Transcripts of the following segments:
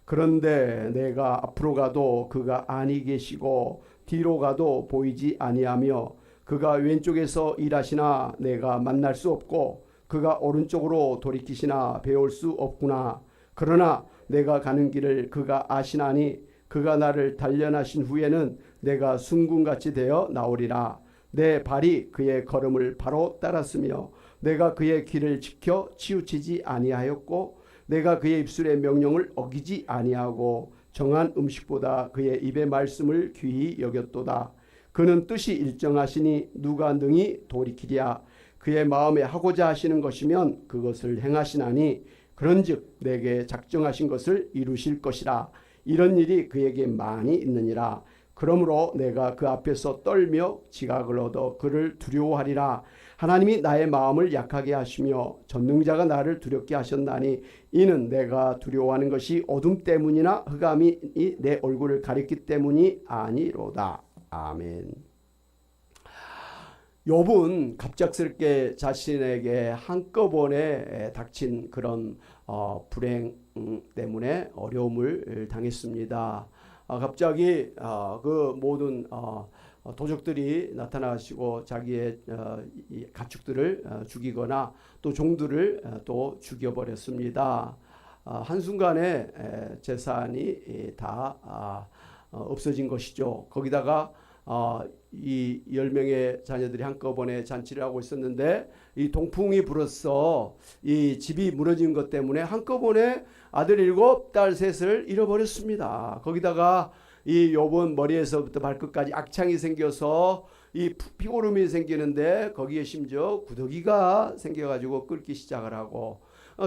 그런데 내가 앞으로 가도 그가 아니 계시고 뒤로 가도 보이지 아니하며 그가 왼쪽에서 일하시나 내가 만날 수 없고 그가 오른쪽으로 돌이키시나 배울 수 없구나. 그러나 내가 가는 길을 그가 아시나니 그가 나를 단련하신 후에는 내가 순금같이 되어 나오리라. 내 발이 그의 걸음을 바로 따랐으며 내가 그의 길을 지켜 치우치지 아니하였고 내가 그의 입술의 명령을 어기지 아니하고 정한 음식보다 그의 입의 말씀을 귀히 여겼도다. 그는 뜻이 일정하시니 누가 능히 돌이키랴. 그의 마음에 하고자 하시는 것이면 그것을 행하시나니 그런즉 내게 작정하신 것을 이루실 것이라. 이런 일이 그에게 많이 있느니라. 그러므로 내가 그 앞에서 떨며 지각을 얻어 그를 두려워하리라. 하나님이 나의 마음을 약하게 하시며 전능자가 나를 두렵게 하셨나니 이는 내가 두려워하는 것이 어둠 때문이나 흑암이 내 얼굴을 가렸기 때문이 아니로다. 아멘. 욥은 갑작스럽게 자신에게 한꺼번에 닥친 그런 불행 때문에 어려움을 당했습니다. 갑자기 그 모든 도적들이 나타나시고 자기의 가축들을 죽이거나 또 종들을 또 죽여버렸습니다. 한순간에 재산이 다 없어진 것이죠. 거기다가 이 10명의 자녀들이 한꺼번에 잔치를 하고 있었는데 이 동풍이 불어서 이 집이 무너진 것 때문에 한꺼번에 아들 7, 딸 3을 잃어버렸습니다. 거기다가 이 욥은 머리에서부터 발끝까지 악창이 생겨서 이 피고름이 생기는데 거기에 심지어 구더기가 생겨가지고 끓기 시작을 하고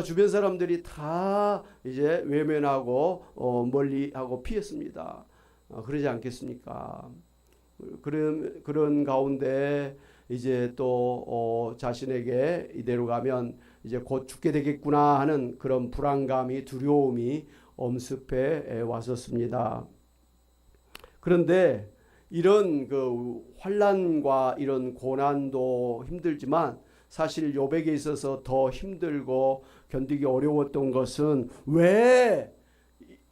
주변 사람들이 다 이제 외면하고 멀리하고 피했습니다. 그러지 않겠습니까? 그런 가운데 이제 또 자신에게 이대로 가면 이제 곧 죽게 되겠구나 하는 그런 불안감이 두려움이 엄습해 왔었습니다. 그런데 이런 그 환난과 이런 고난도 힘들지만 사실 욥에게 있어서 더 힘들고 견디기 어려웠던 것은 왜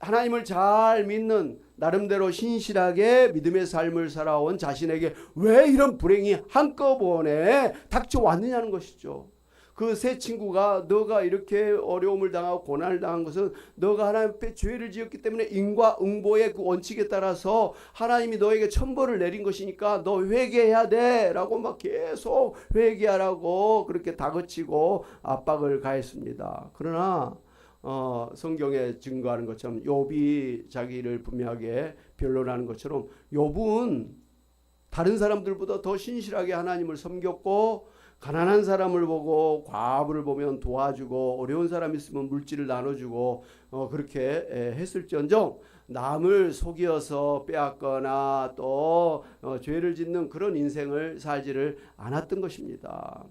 하나님을 잘 믿는 나름대로 신실하게 믿음의 삶을 살아온 자신에게 왜 이런 불행이 한꺼번에 닥쳐왔느냐는 것이죠. 그 세 친구가 너가 이렇게 어려움을 당하고 고난을 당한 것은 너가 하나님 앞에 죄를 지었기 때문에 인과응보의 그 원칙에 따라서 하나님이 너에게 천벌을 내린 것이니까 너 회개해야 돼 라고 막 계속 회개하라고 그렇게 다그치고 압박을 가했습니다. 그러나 성경에 증거하는 것처럼 욥이 자기를 분명하게 변론하는 것처럼 욥은 다른 사람들보다 더 신실하게 하나님을 섬겼고 가난한 사람을 보고 과부를 보면 도와주고 어려운 사람 있으면 물질을 나눠주고 그렇게 했을지언정 남을 속여서 빼앗거나 또 죄를 짓는 그런 인생을 살지를 않았던 것입니다.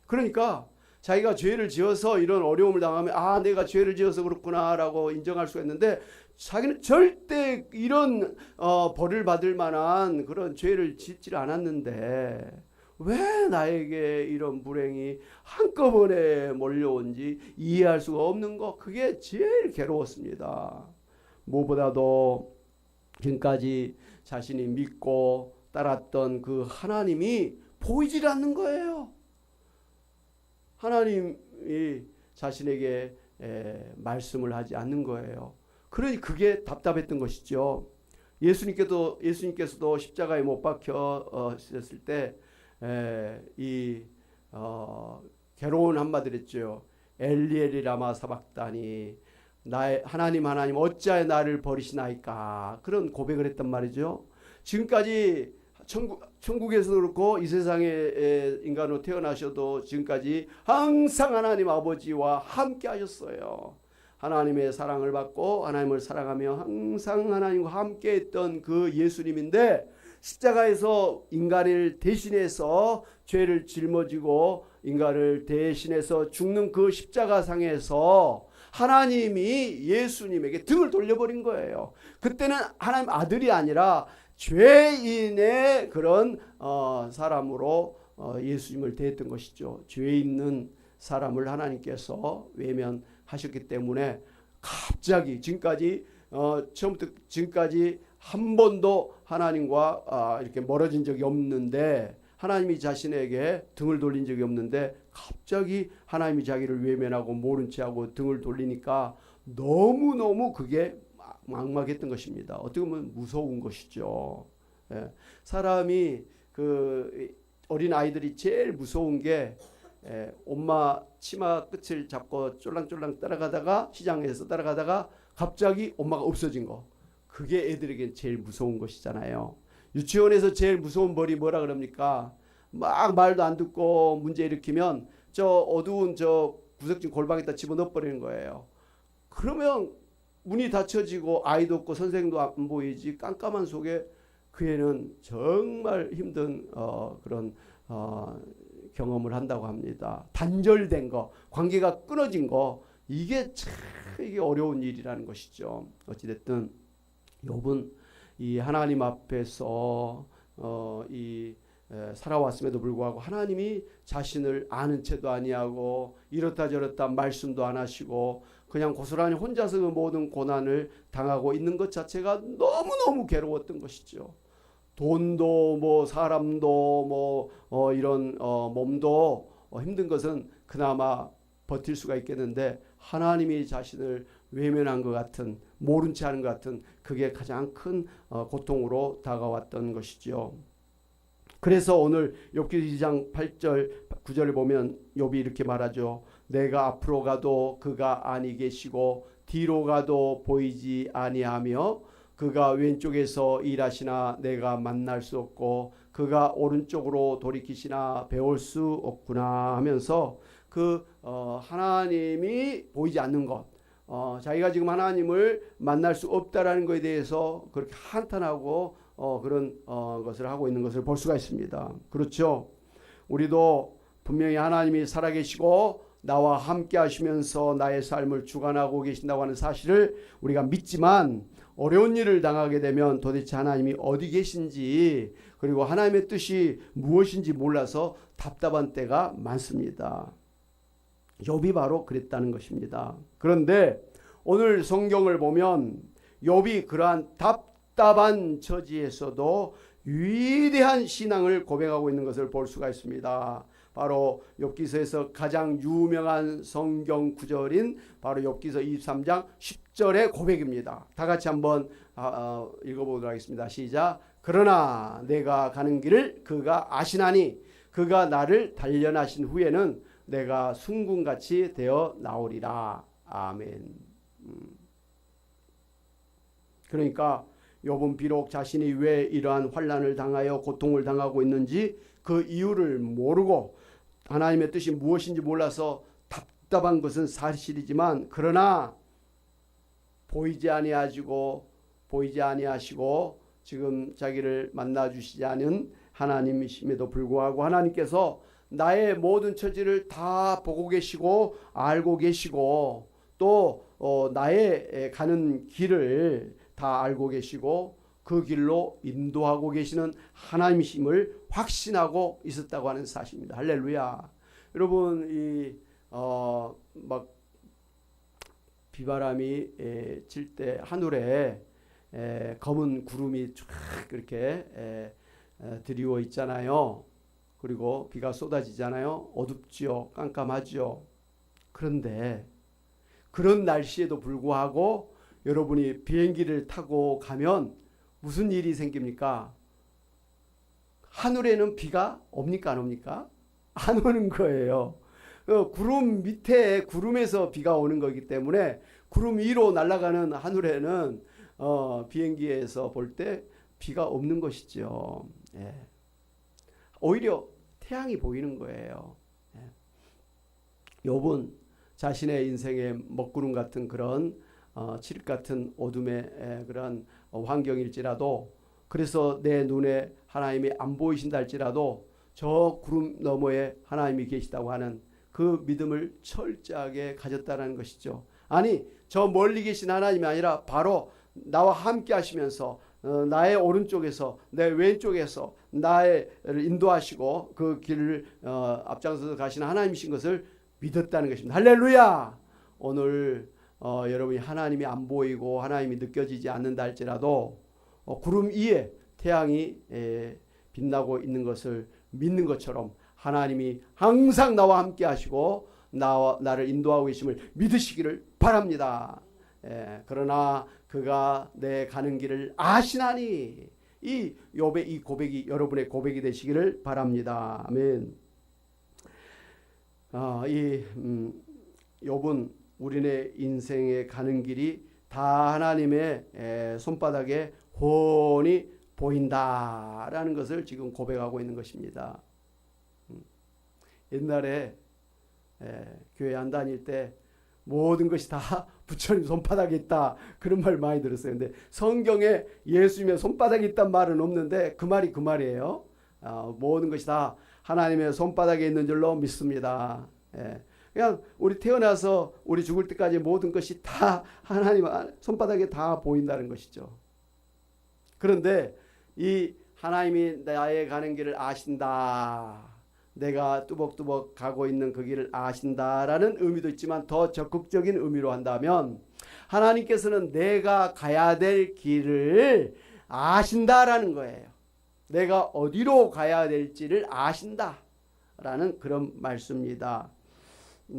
그러니까 자기가 죄를 지어서 이런 어려움을 당하면 내가 죄를 지어서 그렇구나 라고 인정할 수가 있는데 자기는 절대 이런 벌을 받을 만한 그런 죄를 짓지 않았는데 왜 나에게 이런 불행이 한꺼번에 몰려온지 이해할 수가 없는 것, 그게 제일 괴로웠습니다. 무엇보다도 지금까지 자신이 믿고 따랐던 그 하나님이 보이질 않는 거예요. 하나님이 자신에게 말씀을 하지 않는 거예요. 그러니 그게 답답했던 것이죠. 예수님께서도 십자가에 못 박혀있을 때 괴로운 한마디를 했죠. 엘리엘리 라마 사박다니 나의 하나님 어찌하여 나를 버리시나이까, 그런 고백을 했단 말이죠. 지금까지 천국에서도 그렇고 이 세상에 인간으로 태어나셔도 지금까지 항상 하나님 아버지와 함께 하셨어요. 하나님의 사랑을 받고 하나님을 사랑하며 항상 하나님과 함께 했던 그 예수님인데 십자가에서 인간을 대신해서 죄를 짊어지고 인간을 대신해서 죽는 그 십자가상에서 하나님이 예수님에게 등을 돌려버린 거예요. 그때는 하나님 아들이 아니라 죄인의 그런 사람으로 예수님을 대했던 것이죠. 죄 있는 사람을 하나님께서 외면하셨기 때문에 갑자기 지금까지 처음부터 지금까지 한 번도 하나님과 이렇게 멀어진 적이 없는데, 하나님이 자신에게 등을 돌린 적이 없는데 갑자기 하나님이 자기를 외면하고 모른 채하고 등을 돌리니까 너무너무 그게 막막했던 것입니다. 어떻게 보면 무서운 것이죠. 예. 사람이 그 어린 아이들이 제일 무서운 게 엄마 치마 끝을 잡고 쫄랑쫄랑 따라가다가, 시장에서 따라가다가 갑자기 엄마가 없어진 거, 그게 애들에게 제일 무서운 것이잖아요. 유치원에서 제일 무서운 벌이 뭐라 그럽니까? 막 말도 안 듣고 문제 일으키면 저 어두운 저 구석진 골방에다 집어넣어 버리는 거예요. 그러면 문이 닫혀지고 아이도 없고 선생님도 안 보이지, 깜깜한 속에 그 애는 정말 힘든 그런 경험을 한다고 합니다. 단절된 거, 관계가 끊어진 거, 이게 참 이게 어려운 일이라는 것이죠. 어찌됐든 욥은 이 하나님 앞에서 살아왔음에도 불구하고 하나님이 자신을 아는 채도 아니하고 이렇다 저렇다 말씀도 안 하시고 그냥 고스란히 혼자서 그 모든 고난을 당하고 있는 것 자체가 너무너무 괴로웠던 것이죠. 돈도 뭐 사람도 뭐 이런 몸도 힘든 것은 그나마 버틸 수가 있겠는데, 하나님이 자신을 외면한 것 같은, 모른 채 하는 것 같은, 그게 가장 큰 고통으로 다가왔던 것이죠. 그래서 오늘 욥기 2장 8절 9절을 보면 욥이 이렇게 말하죠. 내가 앞으로 가도 그가 아니 계시고 뒤로 가도 보이지 아니하며 그가 왼쪽에서 일하시나 내가 만날 수 없고 그가 오른쪽으로 돌이키시나 배울 수 없구나 하면서 그 하나님이 보이지 않는 것, 자기가 지금 하나님을 만날 수 없다라는 것에 대해서 그렇게 한탄하고 그런 것을 하고 있는 것을 볼 수가 있습니다. 그렇죠. 우리도 분명히 하나님이 살아계시고 나와 함께 하시면서 나의 삶을 주관하고 계신다고 하는 사실을 우리가 믿지만, 어려운 일을 당하게 되면 도대체 하나님이 어디 계신지, 그리고 하나님의 뜻이 무엇인지 몰라서 답답한 때가 많습니다. 욥이 바로 그랬다는 것입니다. 그런데 오늘 성경을 보면 욥이 그러한 답답한 처지에서도 위대한 신앙을 고백하고 있는 것을 볼 수가 있습니다. 바로 욥기서에서 가장 유명한 성경 구절인 바로 욥기서 23장 10절의 고백입니다. 다 같이 한번 읽어보도록 하겠습니다. 시작. 그러나 내가 가는 길을 그가 아시나니 그가 나를 단련하신 후에는 내가 순금같이 되어 나오리라. 아멘. 그러니까 욥은 비록 자신이 왜 이러한 환난을 당하여 고통을 당하고 있는지 그 이유를 모르고 하나님의 뜻이 무엇인지 몰라서 답답한 것은 사실이지만, 그러나 보이지 아니하시고 지금 자기를 만나 주시지 않은 하나님이심에도 불구하고 하나님께서 나의 모든 처지를 다 보고 계시고 알고 계시고 또 나의 가는 길을 다 알고 계시고 그 길로 인도하고 계시는 하나님이심을 확신하고 있었다고 하는 사실입니다. 할렐루야. 여러분, 막 비바람이 칠 때 하늘에 검은 구름이 쫙 그렇게 드리워 있잖아요. 그리고 비가 쏟아지잖아요. 어둡지요. 깜깜하죠. 그런데 그런 날씨에도 불구하고 여러분이 비행기를 타고 가면 무슨 일이 생깁니까? 하늘에는 비가 옵니까 안 옵니까? 안 오는 거예요. 구름 밑에, 구름에서 비가 오는 거기 때문에 구름 위로 날아가는 하늘에는 비행기에서 볼 때 비가 없는 것이죠. 예. 오히려 태양이 보이는 거예요. 예. 욥은 자신의 인생의 먹구름 같은 그런 칠흑 같은 어둠의 그런 환경일지라도, 그래서 내 눈에 하나님이 안 보이신다 할지라도 저 구름 너머에 하나님이 계시다고 하는 그 믿음을 철저하게 가졌다는 것이죠. 아니, 저 멀리 계신 하나님이 아니라 바로 나와 함께 하시면서 나의 오른쪽에서 내 왼쪽에서 나를 인도하시고 그 길을 앞장서서 가시는 하나님이신 것을 믿었다는 것입니다. 할렐루야. 오늘 여러분이 하나님이 안 보이고 하나님이 느껴지지 않는다 할지라도 구름 위에 태양이 빛나고 있는 것을 믿는 것처럼 하나님이 항상 나와 함께 하시고 나를 인도하고 계심을 믿으시기를 바랍니다. 그러나 그가 내 가는 길을 아시나니, 이 욥의 이 고백이 여러분의 고백이 되시기를 바랍니다. 아멘. 욥은 우리네 인생에 가는 길이 다 하나님의 손바닥에 훤히 보인다라는 것을 지금 고백하고 있는 것입니다. 옛날에 교회 안 다닐 때 모든 것이 다 부처님 손바닥에 있다, 그런 말 많이 들었어요. 근데 성경에 예수님의 손바닥에 있단 말은 없는데 그 말이 그 말이에요. 모든 것이 다 하나님의 손바닥에 있는 줄로 믿습니다. 그냥 우리 태어나서 우리 죽을 때까지 모든 것이 다 하나님 손바닥에 다 보인다는 것이죠. 그런데 이 하나님이 나의 가는 길을 아신다, 내가 뚜벅뚜벅 가고 있는 그 길을 아신다라는 의미도 있지만 더 적극적인 의미로 한다면 하나님께서는 내가 가야 될 길을 아신다라는 거예요. 내가 어디로 가야 될지를 아신다라는 그런 말씀입니다.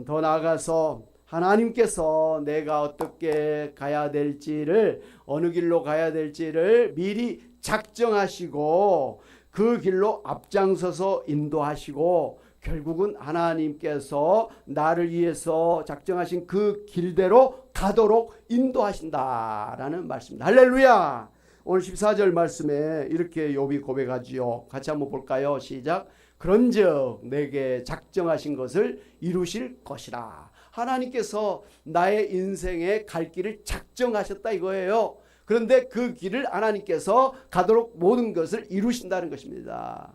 더 나아가서 하나님께서 내가 어떻게 가야 될지를, 어느 길로 가야 될지를 미리 작정하시고 그 길로 앞장서서 인도하시고 결국은 하나님께서 나를 위해서 작정하신 그 길대로 가도록 인도하신다라는 말씀입니다. 할렐루야. 오늘 14절 말씀에 이렇게 욥이 고백하지요. 같이 한번 볼까요? 시작. 그런즉 내게 작정하신 것을 이루실 것이라. 하나님께서 나의 인생에 갈 길을 작정하셨다 이거예요. 그런데 그 길을 하나님께서 가도록 모든 것을 이루신다는 것입니다.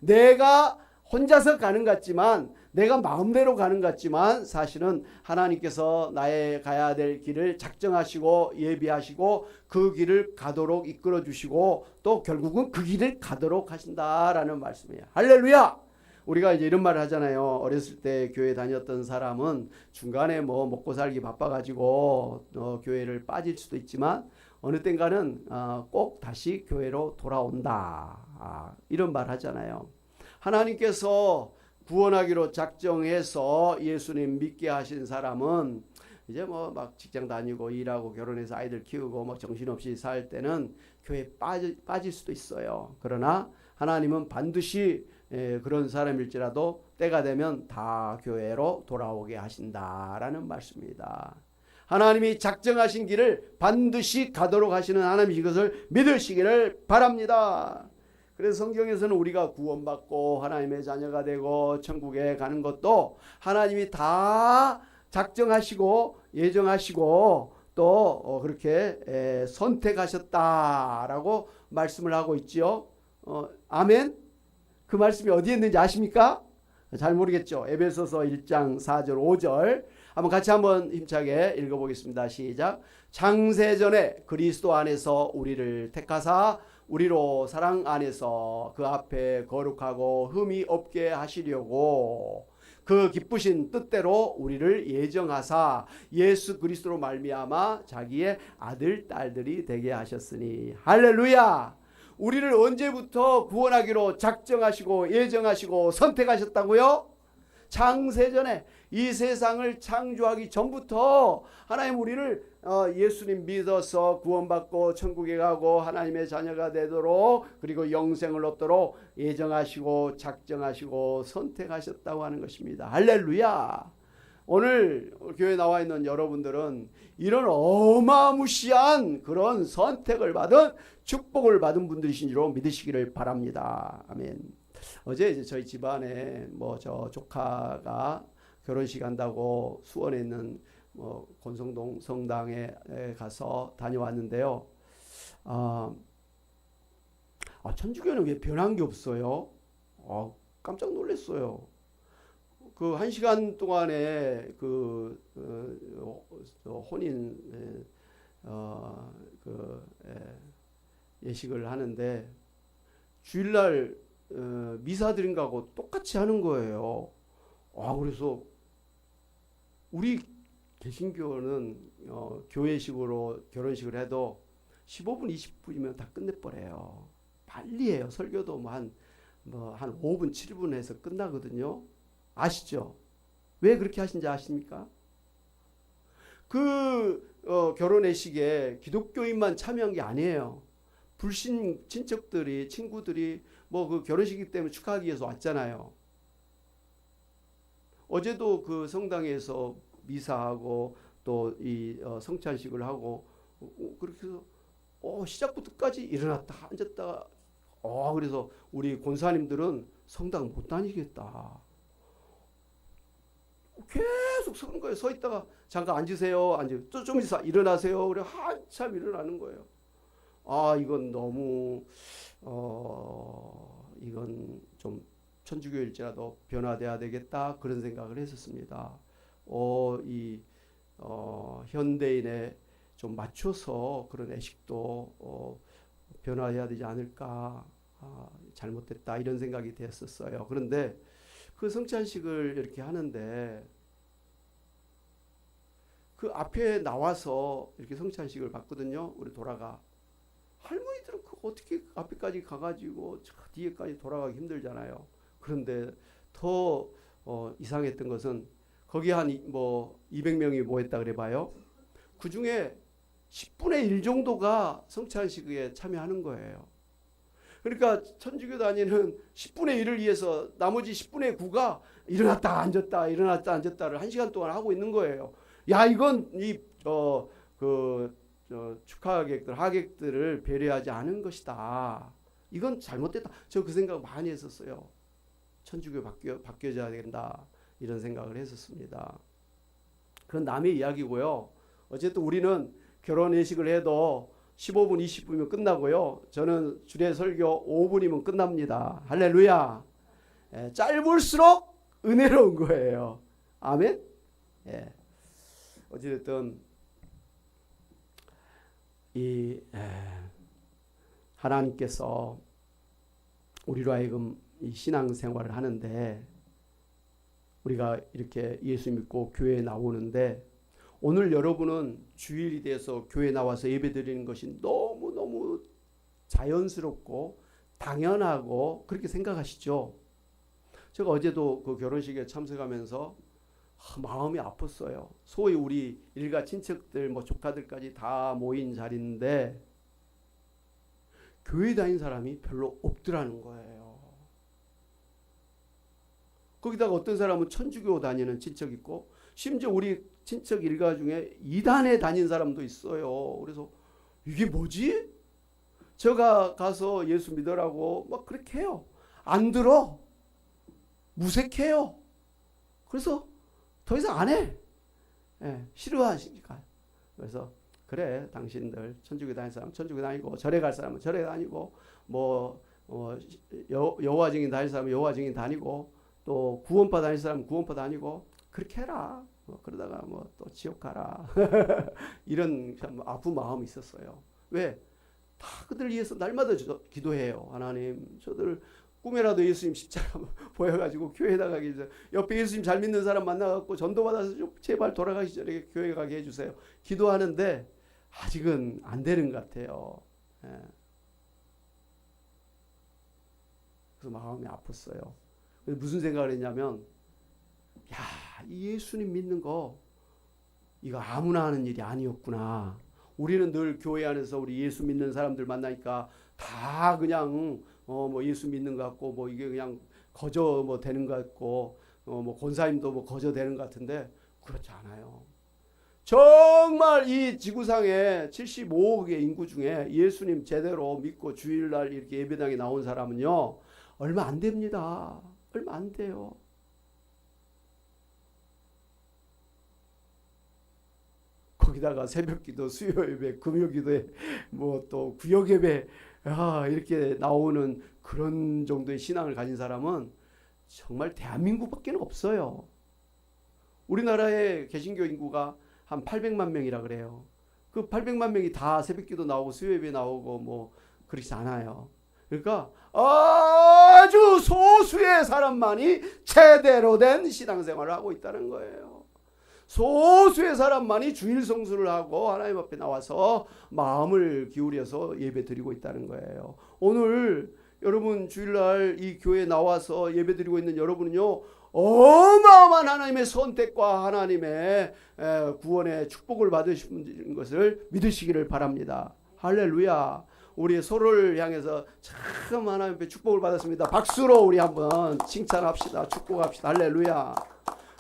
내가 혼자서 가는 것 같지만, 내가 마음대로 가는 것 같지만 사실은 하나님께서 나의 가야 될 길을 작정하시고 예비하시고 그 길을 가도록 이끌어 주시고 또 결국은 그 길을 가도록 하신다라는 말씀이에요. 할렐루야. 우리가 이제 이런 말을 하잖아요. 어렸을 때 교회 다녔던 사람은 중간에 뭐 먹고 살기 바빠가지고 교회를 빠질 수도 있지만 어느 땐가는 꼭 다시 교회로 돌아온다, 이런 말 하잖아요. 하나님께서 구원하기로 작정해서 예수님 믿게 하신 사람은 이제 뭐 막 직장 다니고 일하고 결혼해서 아이들 키우고 뭐 정신없이 살 때는 교회에 빠질 수도 있어요. 그러나 하나님은 반드시 그런 사람일지라도 때가 되면 다 교회로 돌아오게 하신다라는 말씀입니다. 하나님이 작정하신 길을 반드시 가도록 하시는 하나님이 이것을 믿으시기를 바랍니다. 그래서 성경에서는 우리가 구원받고 하나님의 자녀가 되고 천국에 가는 것도 하나님이 다 작정하시고 예정하시고 또 그렇게 선택하셨다라고 말씀을 하고 있지요. 아멘. 그 말씀이 어디에 있는지 아십니까? 잘 모르겠죠. 에베소서 1장 4절 5절 한번 같이 한번 힘차게 읽어보겠습니다. 시작. 창세전에 그리스도 안에서 우리를 택하사 우리로 사랑 안에서 그 앞에 거룩하고 흠이 없게 하시려고 그 기쁘신 뜻대로 우리를 예정하사 예수 그리스도로 말미암아 자기의 아들 딸들이 되게 하셨으니. 할렐루야. 우리를 언제부터 구원하기로 작정하시고 예정하시고 선택하셨다고요? 창세전에, 이 세상을 창조하기 전부터 하나님 우리를 예수님 믿어서 구원받고 천국에 가고 하나님의 자녀가 되도록 그리고 영생을 얻도록 예정하시고 작정하시고 선택하셨다고 하는 것입니다. 할렐루야. 오늘 교회에 나와 있는 여러분들은 이런 어마무시한 그런 선택을 받은 축복을 받은 분들이신 줄 믿으시기를 바랍니다. 아멘. 어제 이제 저희 집안에 뭐 저 조카가 결혼식 한다고 수원에 있는 권성동 성당에 가서 다녀왔는데요. 천주교는 왜 변한 게 없어요? 깜짝 놀랐어요. 그 1시간 동안에 그 혼인 예식을 하는데 주일날 미사 드린 거하고 똑같이 하는 거예요. 그래서 우리 개신교는 교회식으로 결혼식을 해도 15분 20분이면 다 끝내버려요. 빨리 해요. 설교도 한 5분 7분 해서 끝나거든요. 아시죠? 왜 그렇게 하신지 아십니까? 결혼회식에 기독교인만 참여한 게 아니에요. 불신 친척들이, 친구들이 결혼식이기 때문에 축하하기 위해서 왔잖아요. 어제도 그 성당에서 미사하고 또 이 성찬식을 하고 그렇게 해서 시작부터 끝까지 일어났다 앉았다. 그래서 우리 권사님들은 성당 못 다니겠다. 계속 서는 거예요. 서 있다가 잠깐 앉으세요. 좀 있어 일어나세요. 그래 한참 일어나는 거예요. 이건 너무 이건 좀 천주교일지라도 변화돼야 되겠다 그런 생각을 했었습니다. 현대인에 좀 맞춰서 그런 애식도 변화해야 되지 않을까. 잘못됐다 이런 생각이 됐었어요. 그런데 그 성찬식을 이렇게 하는데 그 앞에 나와서 이렇게 성찬식을 받거든요. 우리 돌아가. 할머니들은 어떻게 앞에까지 가가지고 저 뒤에까지 돌아가기 힘들잖아요. 그런데 더 이상했던 것은 거기 한 200명이 모였다 그래 봐요. 그 중에 10분의 1 정도가 성찬식에 참여하는 거예요. 그러니까 천주교 다니는 10분의 1을 위해서 나머지 10분의 9가 일어났다 앉았다 일어났다 앉았다를 1시간 동안 하고 있는 거예요. 야, 이건 축하객들, 하객들을 배려하지 않은 것이다. 이건 잘못됐다. 저 그 생각 많이 했었어요. 천주교 바뀌어져야 된다. 이런 생각을 했었습니다. 그건 남의 이야기고요. 어쨌든 우리는 결혼 예식을 해도 15분, 20분이면 끝나고요. 저는 주례 설교 5분이면 끝납니다. 할렐루야. 짧을수록 은혜로운 거예요. 아멘. 어쨌든 하나님께서 우리로 하여금 이 신앙생활을 하는데 우리가 이렇게 예수 믿고 교회에 나오는데 오늘 여러분은 주일이 돼서 교회에 나와서 예배드리는 것이 너무너무 자연스럽고 당연하고 그렇게 생각하시죠. 제가 어제도 그 결혼식에 참석하면서 마음이 아팠어요. 소위 우리 일가 친척들 조카들까지 다 모인 자리인데 교회 다닌 사람이 별로 없더라는 거예요. 거기다가 어떤 사람은 천주교 다니는 친척 있고 심지어 우리 친척 일가 중에 이단에 다닌 사람도 있어요. 그래서 이게 뭐지? 제가 가서 예수 믿으라고 그렇게 해요. 안 들어. 무색해요. 그래서 더 이상 안 해. 싫어하시니까. 그래서 그래 당신들 천주교 다니는 사람 천주교 다니고 절에 갈 사람은 절에 다니고 여호와 증인 다닐 사람은 여호와 증인 다니고 또 구원파 다닐 사람은 구원파 다니고 그렇게 해라. 그러다가 또 지옥 가라. 이런 참 아픈 마음이 있었어요. 왜? 다 그들 위해서 날마다 기도해요. 하나님 저들 꿈에라도 예수님 십자가 보여가지고 교회 나가기 전에 옆에 예수님 잘 믿는 사람 만나갖고 전도받아서 좀 제발 돌아가기 전에 교회 가게 해주세요. 기도하는데 아직은 안 되는 것 같아요. 그래서 마음이 아팠어요. 무슨 생각을 했냐면 이 예수님 믿는 거 이거 아무나 하는 일이 아니었구나. 우리는 늘 교회 안에서 우리 예수 믿는 사람들 만나니까 다 그냥 예수 믿는 것 같고 이게 그냥 거저 되는 것 같고 권사님도 거저 되는 것 같은데 그렇지 않아요. 정말 이 지구상에 75억의 인구 중에 예수님 제대로 믿고 주일날 이렇게 예배당에 나온 사람은요 얼마 안 됩니다. 얼마 안 돼요. 거기다가 새벽기도, 수요예배, 금요기도에 또 구역예배 이렇게 나오는 그런 정도의 신앙을 가진 사람은 정말 대한민국밖에 없어요. 우리나라의 개신교 인구가 한 800만 명이라 그래요. 그 800만 명이 다 새벽기도 나오고 수요예배 나오고 그렇지 않아요. 그러니까 아주 소수의 사람만이 제대로 된 신앙생활을 하고 있다는 거예요. 소수의 사람만이 주일 성수를 하고 하나님 앞에 나와서 마음을 기울여서 예배 드리고 있다는 거예요. 오늘 여러분 주일날 이 교회에 나와서 예배 드리고 있는 여러분은요, 어마어마한 하나님의 선택과 하나님의 구원의 축복을 받으신 것을 믿으시기를 바랍니다. 할렐루야. 우리 서로를 향해서 참 하나님 앞에 축복을 받았습니다. 박수로 우리 한번 칭찬합시다. 축복합시다. 할렐루야.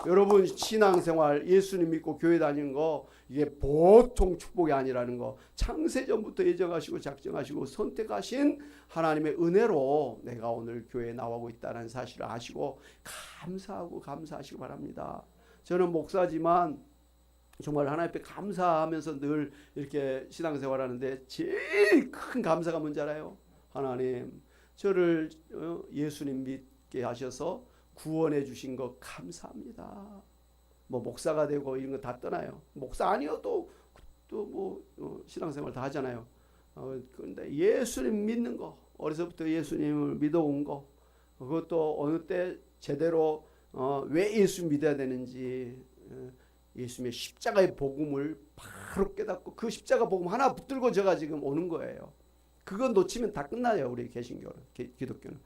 여러분 신앙생활 예수님 믿고 교회 다니는 거 이게 보통 축복이 아니라는 거 창세전부터 예정하시고 작정하시고 선택하신 하나님의 은혜로 내가 오늘 교회에 나오고 있다는 사실을 아시고 감사하시기 바랍니다. 저는 목사지만 정말 하나님 앞에 감사하면서 늘 이렇게 신앙생활 하는데 제일 큰 감사가 뭔지 알아요? 하나님 저를 예수님 믿게 하셔서 구원해 주신 거 감사합니다. 뭐 목사가 되고 이런 거 다 떠나요. 목사 아니어도 또 신앙생활 다 하잖아요. 그런데 예수님 믿는 거, 어려서부터 예수님을 믿어온 거, 그것도 어느 때 제대로 왜 예수 믿어야 되는지 예수님의 십자가의 복음을 바로 깨닫고 그 십자가 복음 하나 붙들고 제가 지금 오는 거예요. 그거 놓치면 다 끝나요. 우리 개신교는, 기독교는.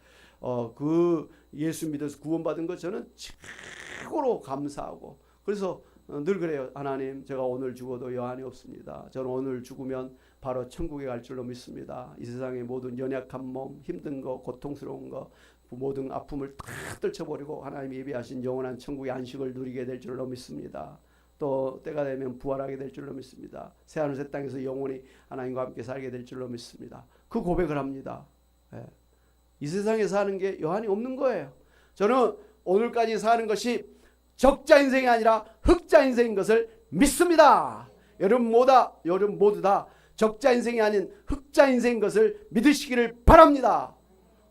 그 예수 믿어서 구원받은 것 저는 최고로 감사하고, 그래서 늘 그래요. 하나님 제가 오늘 죽어도 여한이 없습니다. 저는 오늘 죽으면 바로 천국에 갈 줄로 믿습니다. 이 세상의 모든 연약한 몸, 힘든 거, 고통스러운 거, 모든 아픔을 다 떨쳐버리고 하나님이 예비하신 영원한 천국의 안식을 누리게 될 줄로 믿습니다. 또 때가 되면 부활하게 될 줄로 믿습니다. 새하늘 새 땅에서 영원히 하나님과 함께 살게 될 줄로 믿습니다. 그 고백을 합니다. 이 세상에 사는 게 여한이 없는 거예요. 저는 오늘까지 사는 것이 적자 인생이 아니라 흑자 인생인 것을 믿습니다. 여러분 모두 다 적자 인생이 아닌 흑자 인생인 것을 믿으시기를 바랍니다.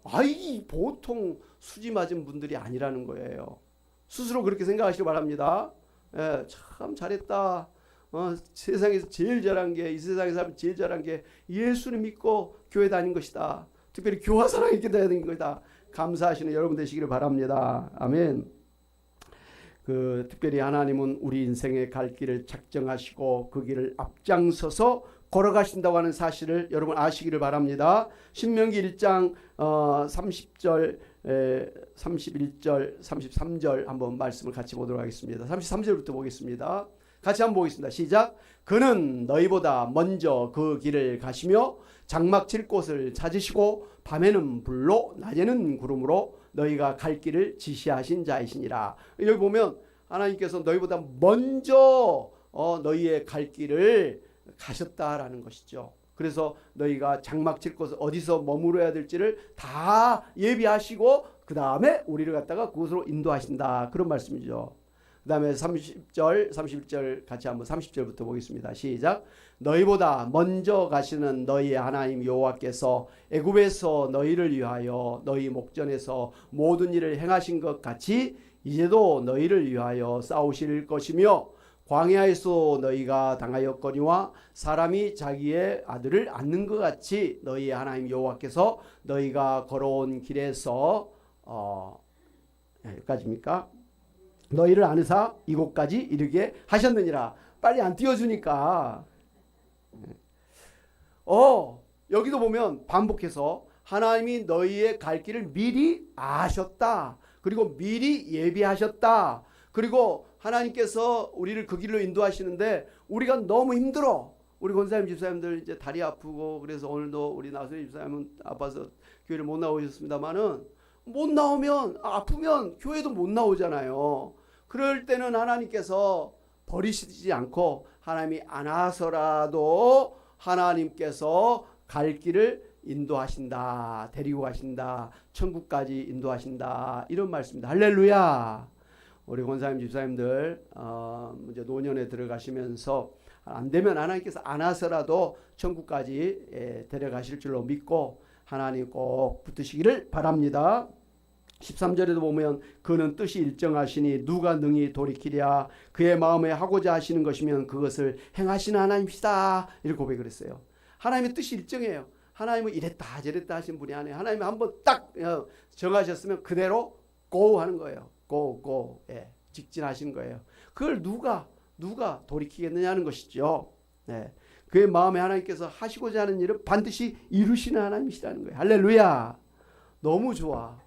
아이 보통 수지 맞은 분들이 아니라는 거예요. 스스로 그렇게 생각하시기 바랍니다. 참 잘했다. 세상에서 제일 잘한 게, 이 세상에서 하면 제일 잘한 게 예수를 믿고 교회 다닌 것이다. 특별히 교화 사랑있게 다닌 것이다. 감사하시는 여러분 되시기를 바랍니다. 아멘. 특별히 하나님은 우리 인생의 갈 길을 작정하시고 그 길을 앞장서서 걸어가신다고 하는 사실을 여러분 아시기를 바랍니다. 신명기 1장 30절 31절 33절 한번 말씀을 같이 보도록 하겠습니다. 33절부터 보겠습니다. 같이 한번 보겠습니다. 시작. 그는 너희보다 먼저 그 길을 가시며 장막 칠 곳을 찾으시고 밤에는 불로 낮에는 구름으로 너희가 갈 길을 지시하신 자이시니라. 여기 보면 하나님께서 너희보다 먼저 너희의 갈 길을 가셨다라는 것이죠. 그래서 너희가 장막 칠 곳을 어디서 머무러야 될지를 다 예비하시고 그 다음에 우리를 갖다가 그곳으로 인도하신다. 그런 말씀이죠. 그 다음에 30절 31절 같이 한번 30절부터 보겠습니다. 시작. 너희보다 먼저 가시는 너희 하나님 여호와께서 애굽에서 너희를 위하여 너희 목전에서 모든 일을 행하신 것 같이 이제도 너희를 위하여 싸우실 것이며 광야에서 너희가 당하였거니와 사람이 자기의 아들을 안는 것 같이 너희 하나님 여호와께서 너희가 걸어온 길에서 여기까지입니까? 너희를 안으사 이곳까지 이르게 하셨느니라. 빨리 안 띄워주니까. 여기도 보면 반복해서 하나님이 너희의 갈 길을 미리 아셨다. 그리고 미리 예비하셨다. 그리고 하나님께서 우리를 그 길로 인도하시는데 우리가 너무 힘들어. 우리 권사님 집사님들 이제 다리 아프고 그래서 오늘도 우리 나선희 집사님은 아파서 교회를 못 나오셨습니다만은 못 나오면 아프면 교회도 못 나오잖아요. 그럴 때는 하나님께서 버리시지 않고 하나님이 안 와서라도 하나님께서 갈 길을 인도하신다. 데리고 가신다. 천국까지 인도하신다. 이런 말씀입니다. 할렐루야. 우리 권사님 집사님들 이제 노년에 들어가시면서 안 되면 하나님께서 안 와서라도 천국까지 데려가실 줄로 믿고 하나님 꼭 붙으시기를 바랍니다. 13절에도 보면 그는 뜻이 일정하시니 누가 능히 돌이키랴. 그의 마음에 하고자 하시는 것이면 그것을 행하시는 하나님이시다. 이렇게 고백을 했어요. 하나님의 뜻이 일정해요. 하나님은 이랬다 저랬다 하신 분이 아니에요. 하나님이 한번 딱 정하셨으면 그대로 go 하는 거예요. go. 직진하신 거예요. 그걸 누가 누가 돌이키겠느냐는 것이죠. 네. 그의 마음에 하나님께서 하시고자 하는 일은 반드시 이루시는 하나님이시라는 거예요. 할렐루야. 너무 좋아.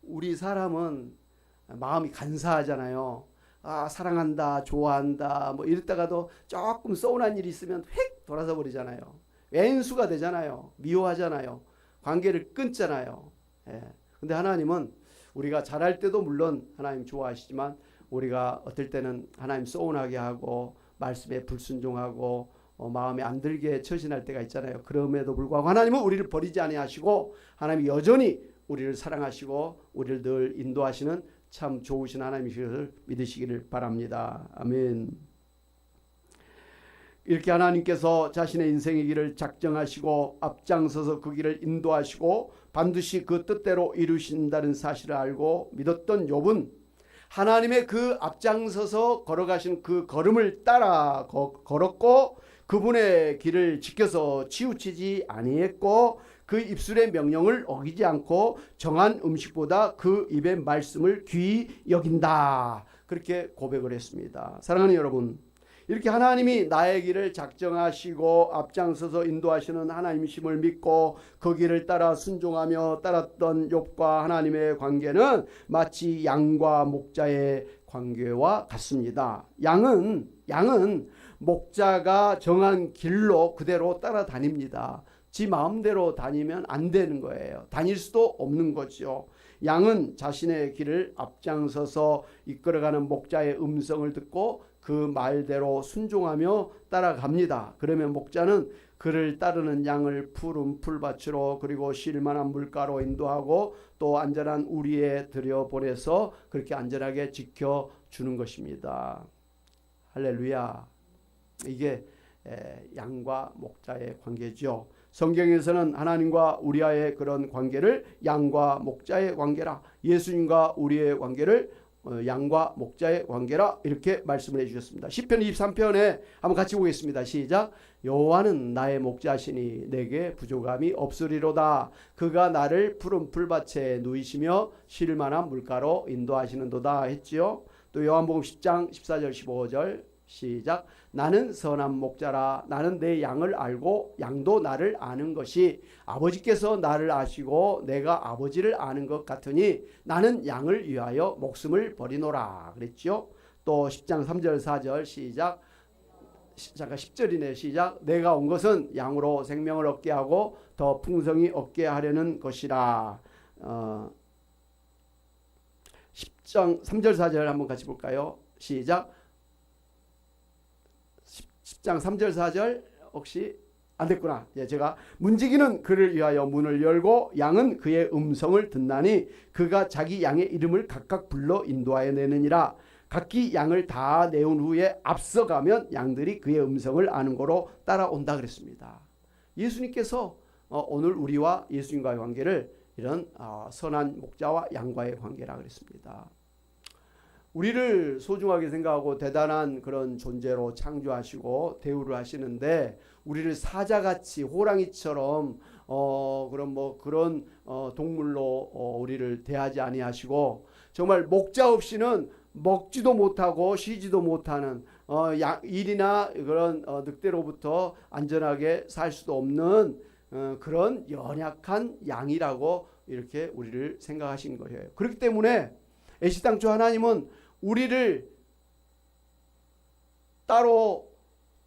우리 사람은 마음이 간사하잖아요. 사랑한다, 좋아한다, 뭐 이랬다가도 조금 서운한 일이 있으면 휙 돌아서 버리잖아요. 왼수가 되잖아요. 미워하잖아요. 관계를 끊잖아요. 근데 하나님은 우리가 잘할 때도 물론 하나님 좋아하시지만 우리가 어떨 때는 하나님 서운하게 하고 말씀에 불순종하고 마음에 안 들게 처신할 때가 있잖아요. 그럼에도 불구하고 하나님은 우리를 버리지 아니하시고 하나님이 여전히 우리를 사랑하시고 우리를 늘 인도하시는 참 좋으신 하나님이시를 믿으시기를 바랍니다. 아멘. 이렇게 하나님께서 자신의 인생의 길을 작정하시고 앞장서서 그 길을 인도하시고 반드시 그 뜻대로 이루신다는 사실을 알고 믿었던 욥은 하나님의 그 앞장서서 걸어가신 그 걸음을 따라 걸었고 그분의 길을 지켜서 치우치지 아니했고 그 입술의 명령을 어기지 않고 정한 음식보다 그 입의 말씀을 귀히 여긴다. 그렇게 고백을 했습니다. 사랑하는 여러분, 이렇게 하나님이 나의 길을 작정하시고 앞장서서 인도하시는 하나님이심을 믿고 그 길을 따라 순종하며 따랐던 욥과 하나님의 관계는 마치 양과 목자의 관계와 같습니다. 양은 목자가 정한 길로 그대로 따라다닙니다. 지 마음대로 다니면 안 되는 거예요. 다닐 수도 없는 거죠. 양은 자신의 길을 앞장서서 이끌어가는 목자의 음성을 듣고 그 말대로 순종하며 따라갑니다. 그러면 목자는 그를 따르는 양을 푸른 풀밭으로 그리고 쉴만한 물가로 인도하고 또 안전한 우리에 들여보내서 그렇게 안전하게 지켜주는 것입니다. 할렐루야. 이게 양과 목자의 관계죠. 성경에서는 하나님과 우리와의 그런 관계를 양과 목자의 관계라, 예수님과 우리의 관계를 양과 목자의 관계라 이렇게 말씀을 해주셨습니다. 시편 23편에 한번 같이 보겠습니다. 시작. 여호와는 나의 목자시니 내게 부족함이 없으리로다. 그가 나를 푸른 풀밭에 누이시며 쉴 만한 물가로 인도하시는도다 했지요. 또 요한복음 10장 14절 15절 시작. 나는 선한 목자라. 나는 내 양을 알고 양도 나를 아는 것이 아버지께서 나를 아시고 내가 아버지를 아는 것 같으니 나는 양을 위하여 목숨을 버리노라 그랬죠. 또 10장 3절 4절 시작. 잠깐 10절이네. 시작. 내가 온 것은 양으로 생명을 얻게 하고 더 풍성히 얻게 하려는 것이라. 10장 3절 4절 한번 같이 볼까요? 시작. 10장 3절 4절 혹시 안 됐구나. 제가 문지기는 그를 위하여 문을 열고 양은 그의 음성을 듣나니 그가 자기 양의 이름을 각각 불러 인도하여 내느니라. 각기 양을 다 내온 후에 앞서가면 양들이 그의 음성을 아는 거로 따라온다 그랬습니다. 예수님께서 오늘 우리와 예수님과의 관계를 이런 선한 목자와 양과의 관계라 그랬습니다. 우리를 소중하게 생각하고 대단한 그런 존재로 창조하시고 대우를 하시는데 우리를 사자같이 호랑이처럼 그런 동물로 우리를 대하지 아니하시고 정말 목자 없이는 먹지도 못하고 쉬지도 못하는 일이나 그런 늑대로부터 안전하게 살 수도 없는 그런 연약한 양이라고 이렇게 우리를 생각하신 거예요. 그렇기 때문에 애시당초 하나님은 우리를 따로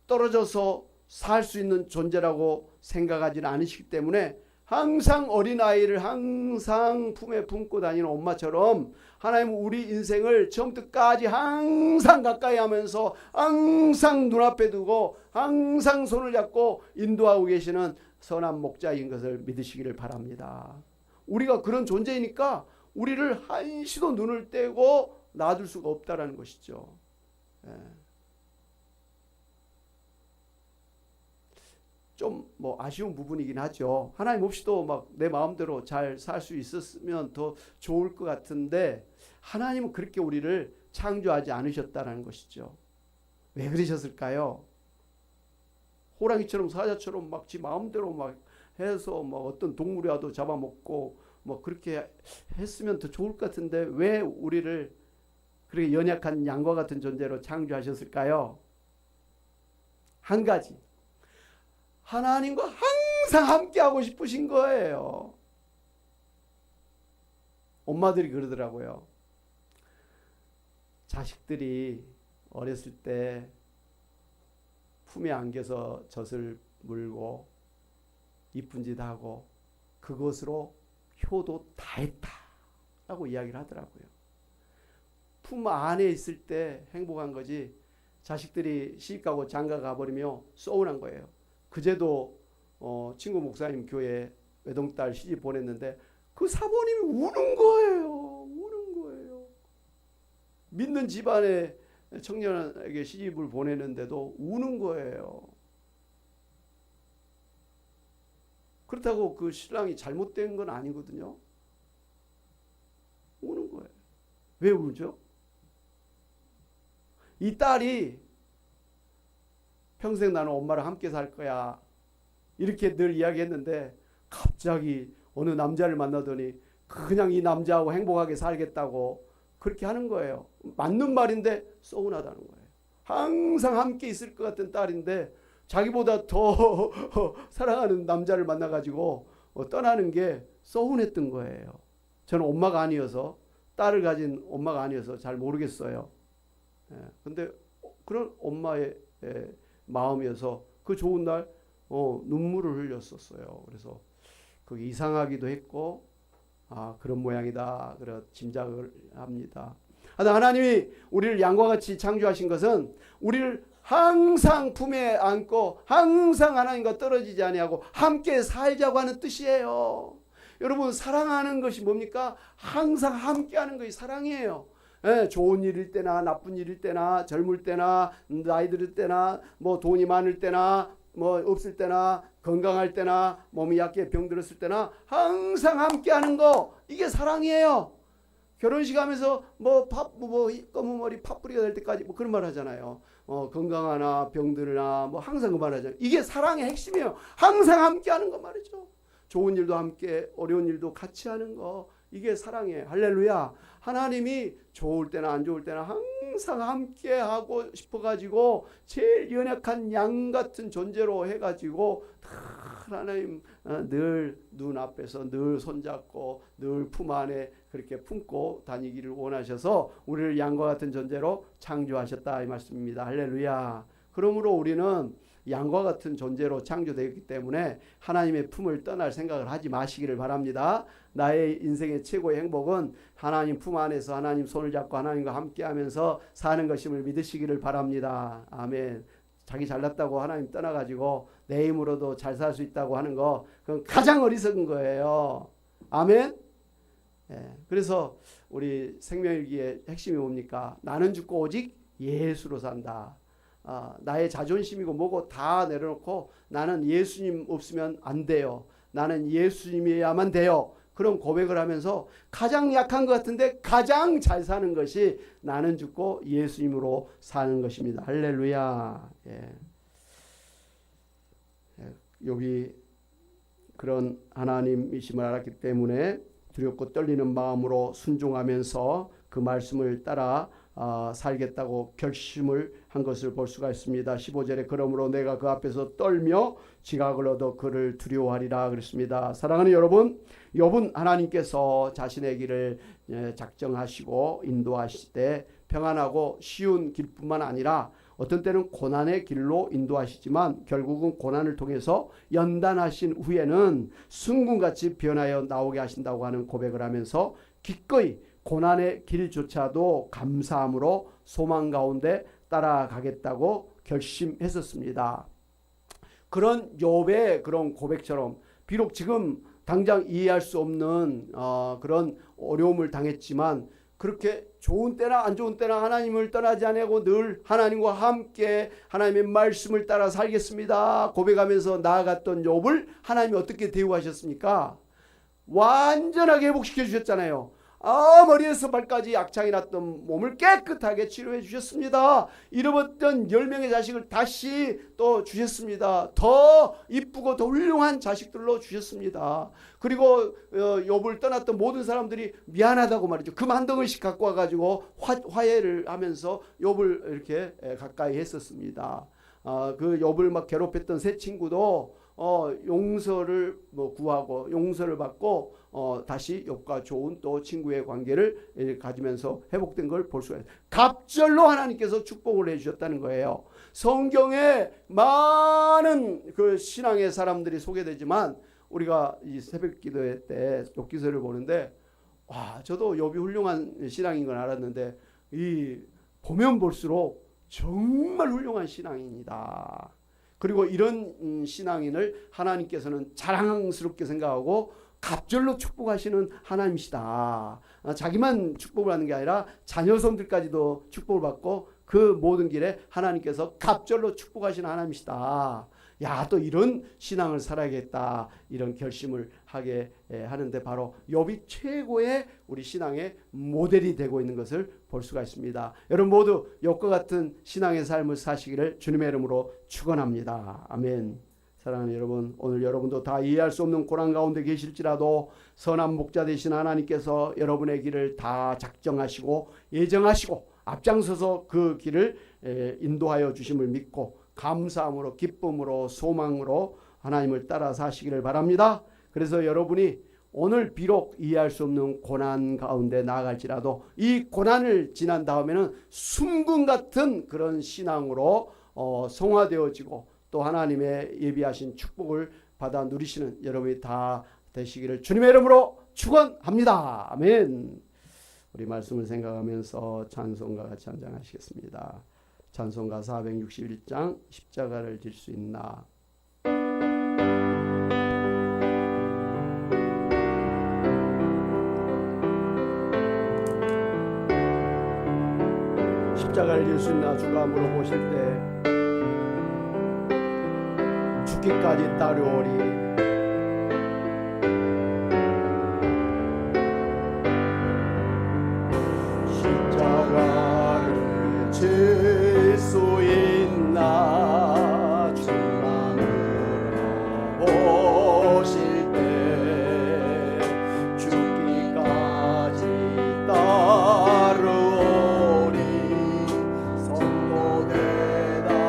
떨어져서 살 수 있는 존재라고 생각하지는 않으시기 때문에 항상 어린아이를 항상 품에 품고 다니는 엄마처럼 하나님은 우리 인생을 처음부터 끝까지 항상 가까이 하면서 항상 눈앞에 두고 항상 손을 잡고 인도하고 계시는 선한 목자인 것을 믿으시기를 바랍니다. 우리가 그런 존재이니까 우리를 한시도 눈을 떼고 놔둘 수가 없다라는 것이죠. 좀 아쉬운 부분이긴 하죠. 하나님 없이도 막 내 마음대로 잘 살 수 있었으면 더 좋을 것 같은데 하나님은 그렇게 우리를 창조하지 않으셨다는 것이죠. 왜 그러셨을까요? 호랑이처럼 사자처럼 막 지 마음대로 막 해서 어떤 동물이라도 잡아먹고 그렇게 했으면 더 좋을 것 같은데 왜 우리를 그렇게 연약한 양과 같은 존재로 창조하셨을까요? 한 가지, 하나님과 항상 함께하고 싶으신 거예요. 엄마들이 그러더라고요. 자식들이 어렸을 때 품에 안겨서 젖을 물고 이쁜 짓 하고 그것으로 효도 다 했다 라고 이야기를 하더라고요. 품 안에 있을 때 행복한 거지, 자식들이 시집가고 장가 가버리며 서운한 거예요. 그제도 친구 목사님 교회 외동딸 시집 보냈는데 그 사모님이 우는 거예요. 우는 거예요. 믿는 집안의 청년에게 시집을 보내는데도 우는 거예요. 그렇다고 그 신랑이 잘못된 건 아니거든요. 우는 거예요. 왜 울죠? 이 딸이 평생 나는 엄마랑 함께 살 거야 이렇게 늘 이야기했는데 갑자기 어느 남자를 만나더니 그냥 이 남자하고 행복하게 살겠다고 그렇게 하는 거예요. 맞는 말인데 서운하다는 거예요. 항상 함께 있을 것 같은 딸인데 자기보다 더 사랑하는 남자를 만나가지고 떠나는 게 서운했던 거예요. 저는 엄마가 아니어서, 딸을 가진 엄마가 아니어서 잘 모르겠어요. 근데 그런 엄마의 마음이어서 그 좋은 날 눈물을 흘렸었어요. 그래서 그게 이상하기도 했고, 그런 모양이다 그런 짐작을 합니다. 하나님이 우리를 양과 같이 창조하신 것은 우리를 항상 품에 안고 항상 하나님과 떨어지지 아니하고 함께 살자고 하는 뜻이에요. 여러분, 사랑하는 것이 뭡니까? 항상 함께하는 것이 사랑이에요. 좋은 일일 때나 나쁜 일일 때나 젊을 때나 나이 들을 때나 뭐 돈이 많을 때나 뭐 없을 때나 건강할 때나 몸이 약해 병들었을 때나 항상 함께하는 거, 이게 사랑이에요. 결혼식 하면서 검은 머리 팥뿌리가 될 때까지 뭐 그런 말 하잖아요. 건강하나 병들으나 뭐 항상 그 말 하잖아요. 이게 사랑의 핵심이에요. 항상 함께하는 거 말이죠. 좋은 일도 함께, 어려운 일도 같이 하는 거, 이게 사랑이에요. 할렐루야. 하나님이 좋을 때나 안 좋을 때나 항상 함께 하고 싶어가지고 제일 연약한 양 같은 존재로 해가지고 하나님 늘 눈앞에서 늘 손잡고 늘 품 안에 그렇게 품고 다니기를 원하셔서 우리를 양과 같은 존재로 창조하셨다 이 말씀입니다. 할렐루야. 그러므로 우리는 양과 같은 존재로 창조되었기 때문에 하나님의 품을 떠날 생각을 하지 마시기를 바랍니다. 나의 인생의 최고의 행복은 하나님 품 안에서 하나님 손을 잡고 하나님과 함께하면서 사는 것임을 믿으시기를 바랍니다. 아멘. 자기 잘났다고 하나님 떠나가지고 내 힘으로도 잘 살 수 있다고 하는 거, 그건 가장 어리석은 거예요. 아멘. 그래서 우리 생명일기의 핵심이 뭡니까? 나는 죽고 오직 예수로 산다. 나의 자존심이고 뭐고 다 내려놓고 나는 예수님 없으면 안 돼요. 나는 예수님이야만 돼요. 그런 고백을 하면서 가장 약한 것 같은데 가장 잘 사는 것이 나는 죽고 예수님으로 사는 것입니다. 할렐루야. 욥이 그런 하나님이심을 알았기 때문에 두렵고 떨리는 마음으로 순종하면서 그 말씀을 따라 살겠다고 결심을 한 것을 볼 수가 있습니다. 15절에 그러므로 내가 그 앞에서 떨며 지각을 얻어 그를 두려워하리라 그랬습니다. 사랑하는 여러분, 욥은 하나님께서 자신의 길을 작정하시고 인도하실 때 평안하고 쉬운 길뿐만 아니라 어떤 때는 고난의 길로 인도하시지만 결국은 고난을 통해서 연단하신 후에는 순금같이 변하여 나오게 하신다고 하는 고백을 하면서 기꺼이 고난의 길조차도 감사함으로 소망 가운데 따라가겠다고 결심했었습니다. 그런 욥의 그런 고백처럼 비록 지금 당장 이해할 수 없는 그런 어려움을 당했지만 그렇게 좋은 때나 안 좋은 때나 하나님을 떠나지 않고 늘 하나님과 함께 하나님의 말씀을 따라 살겠습니다 고백하면서 나아갔던 욥을 하나님이 어떻게 대우하셨습니까? 완전하게 회복시켜 주셨잖아요. 머리에서 발까지 악창이 났던 몸을 깨끗하게 치료해 주셨습니다. 잃어버렸던 10명의 자식을 다시 또 주셨습니다. 더 이쁘고 더 훌륭한 자식들로 주셨습니다. 그리고 욥을 떠났던 모든 사람들이 미안하다고 말이죠. 금 한 덩어리씩 갖고 와가지고 화해를 하면서 욥을 이렇게 가까이 했었습니다. 그 욥을 막 괴롭혔던 세 친구도 용서를 구하고 용서를 받고 다시 욥과 좋은 또 친구의 관계를 가지면서 회복된 걸 볼 수가 있어요. 갑절로 하나님께서 축복을 해주셨다는 거예요. 성경에 많은 그 신앙의 사람들이 소개되지만 우리가 이 새벽 기도회 때 욥기서를 보는데 저도 욥이 훌륭한 신앙인 건 알았는데 이 보면 볼수록 정말 훌륭한 신앙인이다. 그리고 이런 신앙인을 하나님께서는 자랑스럽게 생각하고 갑절로 축복하시는 하나님이시다. 자기만 축복을 하는 게 아니라 자녀손들까지도 축복을 받고 그 모든 길에 하나님께서 갑절로 축복하시는 하나님이시다. 또 이런 신앙을 살아야겠다. 이런 결심을 하게 하는데 바로 욥이 최고의 우리 신앙의 모델이 되고 있는 것을 볼 수가 있습니다. 여러분 모두 욥과 같은 신앙의 삶을 사시기를 주님의 이름으로 축원합니다. 아멘. 사랑하는 여러분, 오늘 여러분도 다 이해할 수 없는 고난 가운데 계실지라도 선한 목자 되신 하나님께서 여러분의 길을 다 작정하시고 예정하시고 앞장서서 그 길을 인도하여 주심을 믿고 감사함으로 기쁨으로 소망으로 하나님을 따라 사시기를 바랍니다. 그래서 여러분이 오늘 비록 이해할 수 없는 고난 가운데 나아갈지라도 이 고난을 지난 다음에는 순금 같은 그런 신앙으로 성화되어지고 또 하나님의 예비하신 축복을 받아 누리시는 여러분이 다 되시기를 주님의 이름으로 축원합니다. 아멘. 우리 말씀을 생각하면서 찬송가 같이 한장하시겠습니다. 찬송가 461장 십자가를 질 수 있나. 십자가를 질 수 있나 주가 물어보실 때 죽기까지 따르오리. 십자가를 질 수 있나 주가 물어보실 때 죽기까지 따르오리. 성도 대답하였다.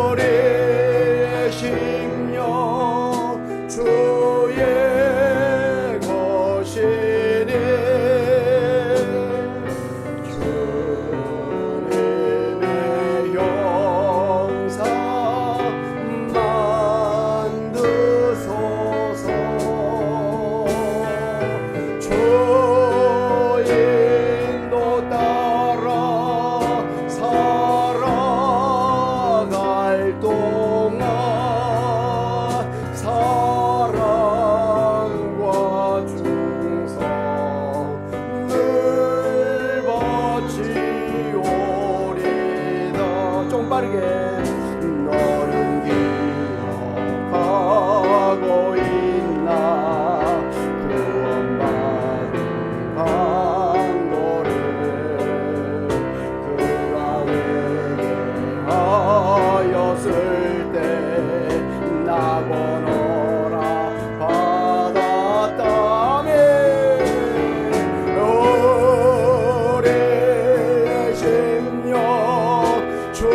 우리의 심령 주의 빠르게 너는 기억하고 있나 구원받은 강도를 그가 회개하였을 때 나고 너라 받았다며. 우리의 심령 주